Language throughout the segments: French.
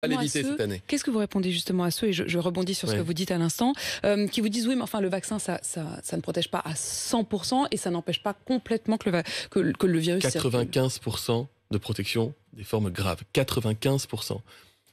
À l'éviter cette année. Qu'est-ce que vous répondez justement à ceux, et je rebondis sur ce que vous dites à l'instant, qui vous disent oui, mais enfin le vaccin, ça ne protège pas à 100% et ça n'empêche pas complètement que le virus 95% de protection des formes graves. 95%.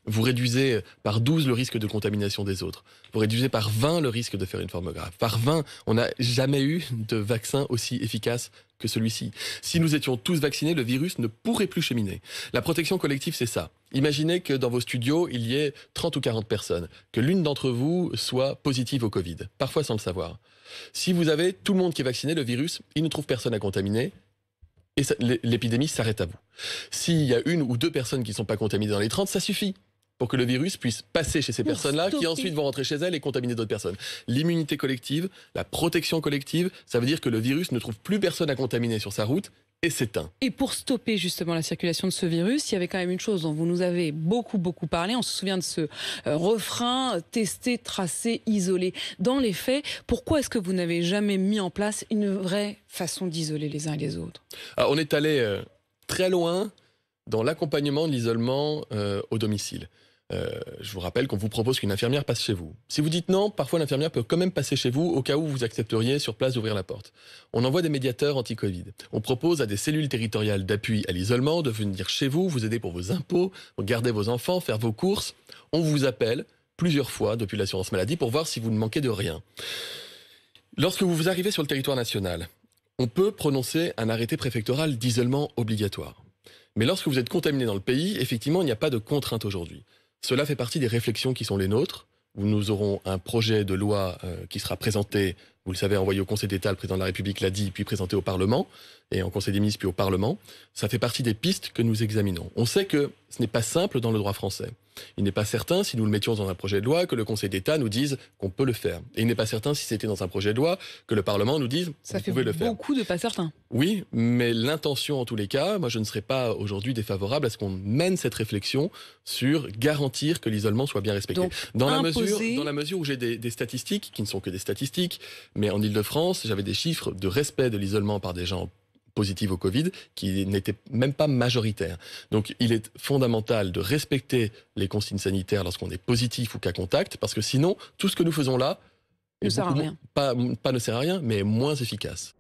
Vous réduisez par 12 le risque de contamination des autres. Vous réduisez par 20 le risque de faire une forme grave. Par 20, on n'a jamais eu de vaccin aussi efficace que celui-ci. Si nous étions tous vaccinés, le virus ne pourrait plus cheminer. La protection collective, c'est ça. Imaginez que dans vos studios, il y ait 30 ou 40 personnes, que l'une d'entre vous soit positive au Covid, parfois sans le savoir. Si vous avez tout le monde qui est vacciné, le virus, il ne trouve personne à contaminer, et l'épidémie s'arrête à vous. S'il y a une ou deux personnes qui ne sont pas contaminées dans les 30, ça suffit pour que le virus puisse passer chez ces personnes-là, qui ensuite vont rentrer chez elles et contaminer d'autres personnes. L'immunité collective, la protection collective, ça veut dire que le virus ne trouve plus personne à contaminer sur sa route et s'éteint. Et pour stopper justement la circulation de ce virus, il y avait quand même une chose dont vous nous avez beaucoup parlé. On se souvient de ce refrain tester, tracer, isoler. Dans les faits, pourquoi est-ce que vous n'avez jamais mis en place une vraie façon d'isoler les uns et les autres? Alors, on est allé très loin dans l'accompagnement de l'isolement au domicile. Je vous rappelle qu'on vous propose qu'une infirmière passe chez vous. Si vous dites non, parfois l'infirmière peut quand même passer chez vous au cas où vous accepteriez sur place d'ouvrir la porte. On envoie des médiateurs anti-Covid. On propose à des cellules territoriales d'appui à l'isolement de venir chez vous, vous aider pour vos impôts, garder vos enfants, faire vos courses. On vous appelle plusieurs fois depuis l'assurance maladie pour voir si vous ne manquez de rien. Lorsque vous arrivez sur le territoire national, on peut prononcer un arrêté préfectoral d'isolement obligatoire. Mais lorsque vous êtes contaminé dans le pays, effectivement, il n'y a pas de contrainte aujourd'hui. Cela fait partie des réflexions qui sont les nôtres. Nous aurons un projet de loi qui sera présenté, vous le savez, envoyé au Conseil d'État, le président de la République l'a dit, puis présenté au Parlement, et en Conseil des ministres, puis au Parlement. Ça fait partie des pistes que nous examinons. On sait que ce n'est pas simple dans le droit français. Il n'est pas certain, si nous le mettions dans un projet de loi, que le Conseil d'État nous dise qu'on peut le faire. Et il n'est pas certain, si c'était dans un projet de loi, que le Parlement nous dise que vous pouvez le faire. Ça fait beaucoup de pas certains. Oui, mais l'intention en tous les cas, moi je ne serais pas aujourd'hui défavorable à ce qu'on mène cette réflexion sur garantir que l'isolement soit bien respecté. Donc, dans la mesure où j'ai des statistiques, qui ne sont que des statistiques, mais en Ile-de-France, j'avais des chiffres de respect de l'isolement par des gens positifs au Covid, qui n'étaient même pas majoritaires. Donc il est fondamental de respecter les consignes sanitaires lorsqu'on est positif ou cas contact, parce que sinon, tout ce que nous faisons là ne sert à rien. Pas ne sert à rien, mais est moins efficace.